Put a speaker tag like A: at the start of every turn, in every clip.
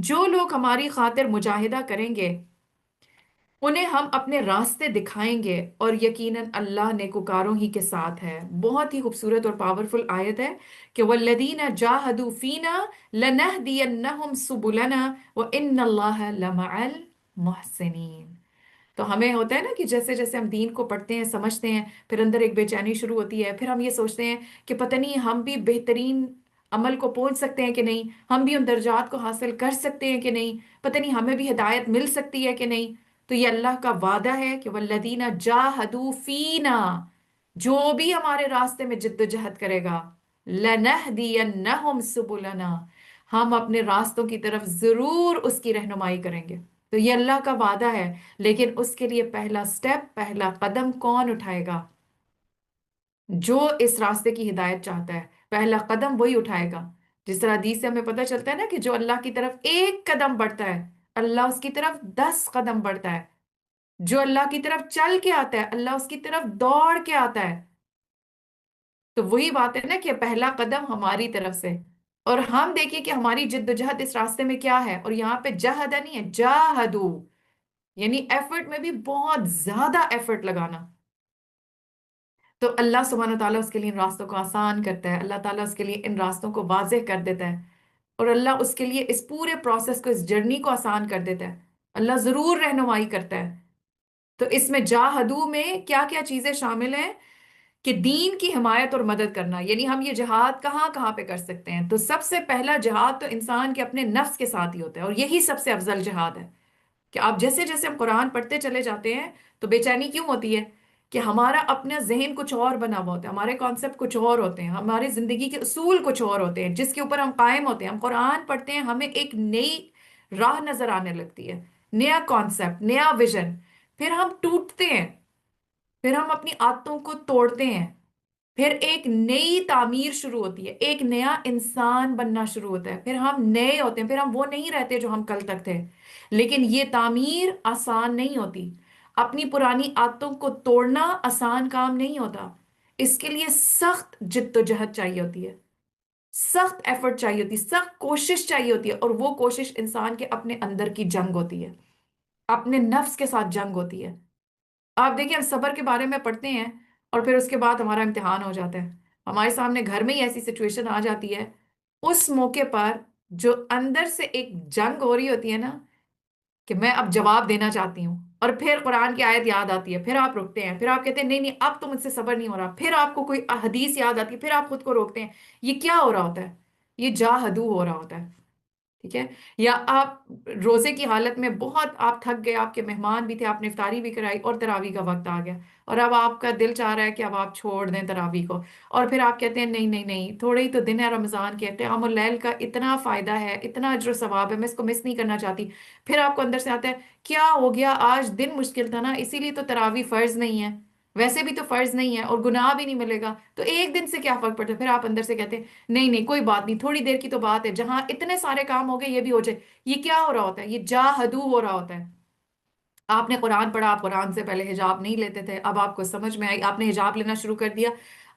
A: جو لوگ ہماری خاطر مجاہدہ کریں گے انہیں ہم اپنے راستے دکھائیں گے، اور یقیناً اللہ نیکوکاروں ہی کے ساتھ ہے۔ بہت ہی خوبصورت اور پاورفل آیت ہے کہ والذین جاہدوا فینا لنہدینہم سبلنا وان اللہ لمع المحسنین۔ تو ہمیں ہوتا ہے نا کہ جیسے جیسے ہم دین کو پڑھتے ہیں، سمجھتے ہیں، پھر اندر ایک بے چینی شروع ہوتی ہے، پھر ہم یہ سوچتے ہیں کہ پتہ نہیں ہم بھی بہترین عمل کو پہنچ سکتے ہیں کہ نہیں، ہم بھی ان درجات کو حاصل کر سکتے ہیں کہ نہیں، پتہ نہیں ہمیں بھی ہدایت مل سکتی ہے کہ نہیں۔ تو یہ اللہ کا وعدہ ہے کہ والذین جاہدوا فینا، جو بھی ہمارے راستے میں جد و جہد کرے گا، لنہدینہم سبلنا، ہم اپنے راستوں کی طرف ضرور اس کی رہنمائی کریں گے۔ تو یہ اللہ کا وعدہ ہے، لیکن اس کے لیے پہلا سٹیپ، پہلا قدم کون اٹھائے گا؟ جو اس راستے کی ہدایت چاہتا ہے پہلا قدم وہی اٹھائے گا۔ جس طرح حدیث سے ہمیں پتہ چلتا ہے نا کہ جو اللہ کی طرف ایک قدم بڑھتا ہے اللہ اس کی طرف 10 قدم بڑھتا ہے۔ جو اللہ کی طرف چل کے آتا ہے اللہ اس کی طرف دوڑ کے آتا ہے۔ تو وہی بات ہے نا کہ پہلا قدم ہماری طرف سے، اور ہم دیکھیں کہ ہماری جد و جہد اس راستے میں کیا ہے، اور یہاں پہ جہد نہیں ہے، جاہدو، یعنی ایفرٹ میں بھی بہت زیادہ ایفرٹ لگانا۔ تو اللہ سبحانہ وتعالیٰ اس کے لیے ان راستوں کو آسان کرتا ہے، اللہ تعالیٰ اس کے لیے ان راستوں کو واضح کر دیتا ہے، اور اللہ اس کے لیے اس پورے پروسیس کو، اس جرنی کو آسان کر دیتا ہے۔ اللہ ضرور رہنمائی کرتا ہے۔ تو اس میں جاہدو میں کیا کیا چیزیں شامل ہیں کہ دین کی حمایت اور مدد کرنا، یعنی ہم یہ جہاد کہاں کہاں پہ کر سکتے ہیں؟ تو سب سے پہلا جہاد تو انسان کے اپنے نفس کے ساتھ ہی ہوتا ہے، اور یہی سب سے افضل جہاد ہے کہ آپ جیسے جیسے ہم قرآن پڑھتے چلے جاتے ہیں تو بے چینی کیوں ہوتی ہے کہ ہمارا اپنا ذہن کچھ اور بنا ہوا ہوتا ہے، ہمارے کانسیپٹ کچھ اور ہوتے ہیں، ہماری زندگی کے اصول کچھ اور ہوتے ہیں جس کے اوپر ہم قائم ہوتے ہیں۔ ہم قرآن پڑھتے ہیں، ہمیں ایک نئی راہ نظر آنے لگتی ہے، نیا کانسیپٹ، نیا ویژن، پھر ہم ٹوٹتے ہیں، پھر ہم اپنی عادتوں کو توڑتے ہیں، پھر ایک نئی تعمیر شروع ہوتی ہے، ایک نیا انسان بننا شروع ہوتا ہے، پھر ہم نئے ہوتے ہیں، پھر ہم وہ نہیں رہتے جو ہم کل تک تھے۔ لیکن یہ تعمیر آسان نہیں ہوتی، اپنی پرانی عادتوں کو توڑنا آسان کام نہیں ہوتا، اس کے لیے سخت جد و جہد چاہیے ہوتی ہے، سخت ایفرٹ چاہیے ہوتی ہے، سخت کوشش چاہیے ہوتی ہے، اور وہ کوشش انسان کے اپنے اندر کی جنگ ہوتی ہے، اپنے نفس کے ساتھ جنگ ہوتی ہے۔ آپ دیکھیں ہم صبر کے بارے میں پڑھتے ہیں اور پھر اس کے بعد ہمارا امتحان ہو جاتا ہے، ہمارے سامنے گھر میں ہی ایسی سچویشن آ جاتی ہے، اس موقع پر جو اندر سے ایک جنگ ہو رہی ہوتی ہے نا کہ میں اب جواب دینا چاہتی ہوں، اور پھر قرآن کی آیت یاد آتی ہے، پھر آپ رکتے ہیں، پھر آپ کہتے ہیں نہیں نہیں اب تو مجھ سے صبر نہیں ہو رہا، پھر آپ کو کوئی حدیث یاد آتی ہے، پھر آپ خود کو روکتے ہیں۔ یہ کیا ہو رہا ہوتا ہے؟ یہ جاہدو ہو رہا ہوتا ہے، ٹھیک ہے؟ یا آپ روزے کی حالت میں بہت آپ تھک گئے، آپ کے مہمان بھی تھے، آپ نے افطاری بھی کرائی اور تراویح کا وقت آ گیا، اور اب آپ کا دل چاہ رہا ہے کہ اب آپ چھوڑ دیں تراویح کو، اور پھر آپ کہتے ہیں نہیں نہیں نہیں تھوڑے ہی تو دن ہے رمضان کے، قیام اللیل کا اتنا فائدہ ہے، اتنا اجر و ثواب ہے، میں اس کو مس نہیں کرنا چاہتی۔ پھر آپ کو اندر سے آتا ہے کیا ہو گیا، آج دن مشکل تھا نا، اسی لیے تو تراویح فرض نہیں ہے، ویسے بھی تو فرض نہیں ہے اور گناہ بھی نہیں ملے گا، تو ایک دن سے کیا فرق پڑتا ہے؟ پھر آپ اندر سے کہتے ہیں نہیں نہیں کوئی بات نہیں، تھوڑی دیر کی تو بات ہے، جہاں اتنے سارے کام ہو گئے یہ بھی ہو جائے۔ یہ کیا ہو رہا ہوتا ہے؟ یہ جاہدو ہو رہا ہوتا ہے۔ آپ نے قرآن پڑھا، آپ قرآن سے پہلے حجاب نہیں لیتے تھے، اب آپ کو سمجھ میں آئی، آپ نے حجاب لینا شروع کر دیا،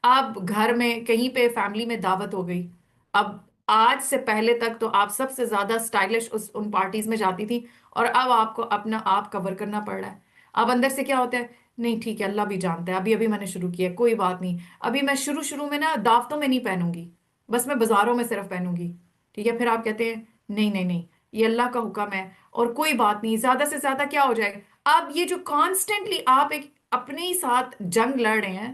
A: اب گھر میں کہیں پہ فیملی میں دعوت ہو گئی، اب آج سے پہلے تک تو آپ سب سے زیادہ سٹائلش ان پارٹیز میں جاتی تھی، اور اب آپ کو اپنا آپ کور کرنا پڑ رہا ہے۔ اب اندر سے کیا ہوتا ہے؟ نہیں ٹھیک ہے، اللہ بھی جانتا ہے، ابھی ابھی میں نے شروع کیا ہے، کوئی بات نہیں، ابھی میں شروع میں نا دعوتوں میں نہیں پہنوں گی، بس میں بازاروں میں صرف پہنوں گی، ٹھیک ہے؟ پھر آپ کہتے ہیں نہیں نہیں نہیں یہ اللہ کا حکم ہے، اور کوئی بات نہیں، زیادہ سے زیادہ کیا ہو جائے گا؟ اب یہ جو کانسٹنٹلی آپ ایک اپنے ہی ساتھ جنگ لڑ رہے ہیں،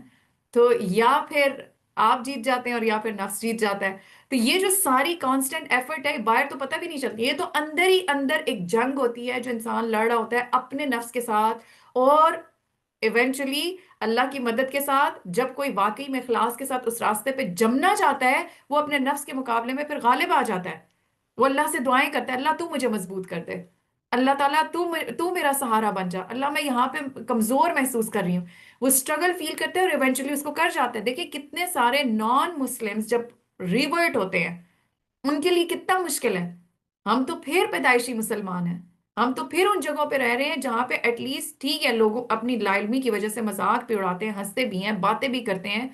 A: تو یا پھر آپ جیت جاتے ہیں اور یا پھر نفس جیت جاتا ہے۔ تو یہ جو ساری کانسٹنٹ ایفرٹ ہے باہر تو پتہ بھی نہیں چلتی، یہ تو اندر ہی اندر ایک جنگ ہوتی ہے جو انسان لڑ رہا ہوتا ہے اپنے نفس کے ساتھ، اور ایونچولی اللہ کی مدد کے ساتھ جب کوئی واقعی میں اخلاص کے ساتھ اس راستے پہ جمنا چاہتا ہے وہ اپنے نفس کے مقابلے میں پھر غالب آ جاتا ہے، وہ اللہ سے دعائیں کرتا ہے اللہ تو مجھے مضبوط کر دے، اللہ تعالیٰ تو میرا سہارا بن جا، اللہ میں یہاں پہ کمزور محسوس کر رہی ہوں، وہ اسٹرگل فیل کرتے ہیں اور ایونچولی اس کو کر جاتا ہے۔ دیکھیں کتنے سارے نان مسلمز جب ریورٹ ہوتے ہیں ان کے لیے کتنا مشکل ہے، ہم تو پھر پیدائشی مسلمان ہیں، ہم تو پھر ان جگہوں پہ رہ رہے ہیں جہاں پہ ایٹ لیسٹ ٹھیک ہے لوگوں اپنی لا علمی کی وجہ سے مذاق بھی اڑاتے ہیں، ہنستے بھی ہیں، باتیں بھی کرتے ہیں،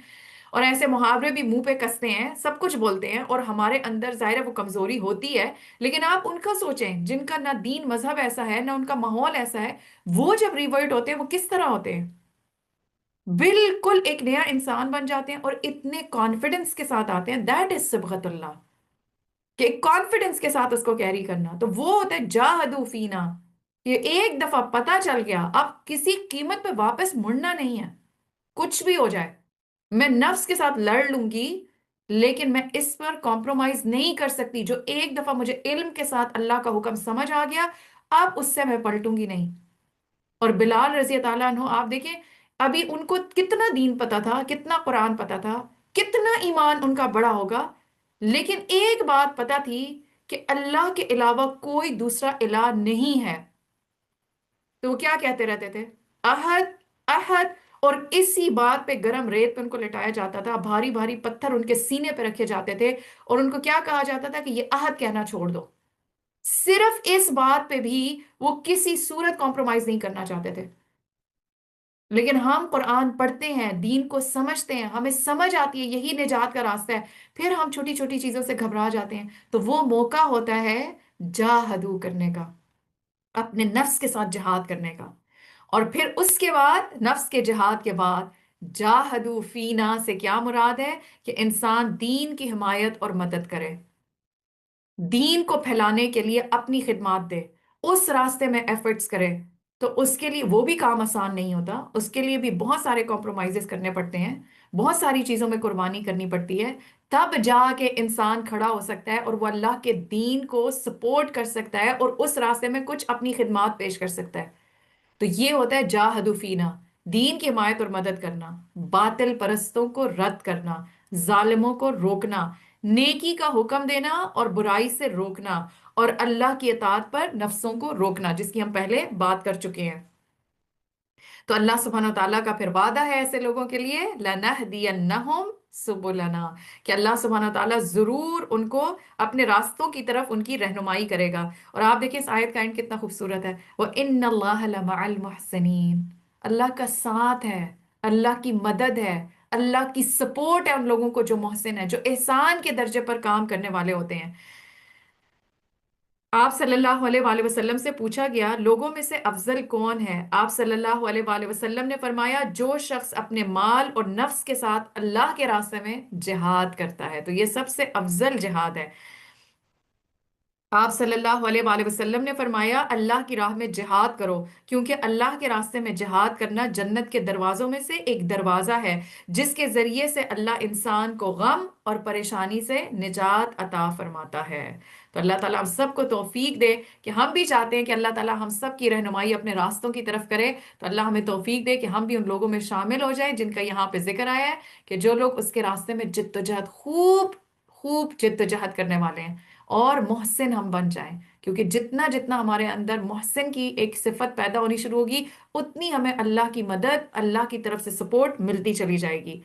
A: اور ایسے محاورے بھی منہ پہ کستے ہیں، سب کچھ بولتے ہیں، اور ہمارے اندر ظاہر ہے وہ کمزوری ہوتی ہے، لیکن آپ ان کا سوچیں جن کا نہ دین مذہب ایسا ہے نہ ان کا ماحول ایسا ہے، وہ جب ریورٹ ہوتے ہیں وہ کس طرح ہوتے ہیں؟ بالکل ایک نیا انسان بن جاتے ہیں، اور اتنے کانفیڈنس کے ساتھ آتے ہیں. دیٹ از صبغت اللہ، کہ کانفیڈنس کے ساتھ اس کو کیری کرنا. تو وہ ہوتا ہے جاہدو فینا. یہ ایک دفعہ پتا چل گیا، اب کسی قیمت پہ واپس مڑنا نہیں ہے، کچھ بھی ہو جائے. میں نفس کے ساتھ لڑ لوں گی، لیکن میں اس پر کمپرومائز نہیں کر سکتی. جو ایک دفعہ مجھے علم کے ساتھ اللہ کا حکم سمجھ آ گیا، اب اس سے میں پلٹوں گی نہیں. اور بلال رضی اللہ عنہ آپ دیکھیں، ابھی ان کو کتنا دین پتا تھا، کتنا قرآن پتا تھا، کتنا ایمان ان کا بڑا ہوگا، لیکن ایک بات پتا تھی کہ اللہ کے علاوہ کوئی دوسرا الہ نہیں ہے. تو وہ کیا کہتے رہتے تھے؟ احد، احد. اور اسی بات پہ گرم ریت پہ ان کو لٹایا جاتا تھا، بھاری بھاری پتھر ان کے سینے پہ رکھے جاتے تھے، اور ان کو کیا کہا جاتا تھا کہ یہ احد کہنا چھوڑ دو. صرف اس بات پہ بھی وہ کسی صورت کمپرومائز نہیں کرنا چاہتے تھے. لیکن ہم قرآن پڑھتے ہیں، دین کو سمجھتے ہیں، ہمیں سمجھ آتی ہے یہی نجات کا راستہ ہے، پھر ہم چھوٹی چھوٹی چیزوں سے گھبرا جاتے ہیں. تو وہ موقع ہوتا ہے جاہدو کرنے کا، اپنے نفس کے ساتھ جہاد کرنے کا. اور پھر اس کے بعد، نفس کے جہاد کے بعد، جاہدو فینا سے کیا مراد ہے؟ کہ انسان دین کی حمایت اور مدد کرے، دین کو پھیلانے کے لیے اپنی خدمات دے، اس راستے میں ایفرٹس کرے. تو اس کے لیے وہ بھی کام آسان نہیں ہوتا، اس کے لیے بھی بہت سارے کمپرومائزز کرنے پڑتے ہیں، بہت ساری چیزوں میں قربانی کرنی پڑتی ہے. تب جا کے انسان کھڑا ہو سکتا ہے اور وہ اللہ کے دین کو سپورٹ کر سکتا ہے اور اس راستے میں کچھ اپنی خدمات پیش کر سکتا ہے. تو یہ ہوتا ہے جاہدو فینا، دین کی حمایت اور مدد کرنا، باطل پرستوں کو رد کرنا، ظالموں کو روکنا، نیکی کا حکم دینا اور برائی سے روکنا، اور اللہ کی اطاعت پر نفسوں کو روکنا، جس کی ہم پہلے بات کر چکے ہیں. تو اللہ سبحانہ وتعالیٰ کا پھر وعدہ ہے ایسے لوگوں کے لیے، لَنَهْدِيَنَّهُمْ سُبُلَنَا، کہ اللہ سبحانہ وتعالیٰ ضرور ان کو اپنے راستوں کی طرف ان کی رہنمائی کرے گا. اور آپ دیکھیں اس آیت کا اینڈ کتنا خوبصورت ہے، وَإِنَّ اللَّهَ لَمَعَ الْمُحْسِنِينَ. اللہ کا ساتھ ہے، اللہ کی مدد ہے، اللہ کی سپورٹ ہے ان لوگوں کو جو محسن ہیں، جو احسان کے درجے پر کام کرنے والے ہوتے ہیں. آپ صلی اللہ علیہ وآلہ وسلم سے پوچھا گیا لوگوں میں سے افضل کون ہے؟ آپ صلی اللہ علیہ وآلہ وسلم نے فرمایا جو شخص اپنے مال اور نفس کے ساتھ اللہ کے راستے میں جہاد کرتا ہے. تو یہ سب سے افضل جہاد ہے. آپ صلی اللہ علیہ وآلہ وسلم نے فرمایا اللہ کی راہ میں جہاد کرو، کیونکہ اللہ کے راستے میں جہاد کرنا جنت کے دروازوں میں سے ایک دروازہ ہے جس کے ذریعے سے اللہ انسان کو غم اور پریشانی سے نجات عطا فرماتا ہے. تو اللہ تعالیٰ ہم سب کو توفیق دے، کہ ہم بھی چاہتے ہیں کہ اللہ تعالیٰ ہم سب کی رہنمائی اپنے راستوں کی طرف کرے. تو اللہ ہمیں توفیق دے کہ ہم بھی ان لوگوں میں شامل ہو جائیں جن کا یہاں پہ ذکر آیا ہے، کہ جو لوگ اس کے راستے میں جد و جہد، خوب خوب جد و جہد کرنے والے ہیں، اور محسن ہم بن جائیں. کیونکہ جتنا جتنا ہمارے اندر محسن کی ایک صفت پیدا ہونی شروع ہوگی، اتنی ہمیں اللہ کی مدد، اللہ کی طرف سے سپورٹ ملتی چلی جائے گی.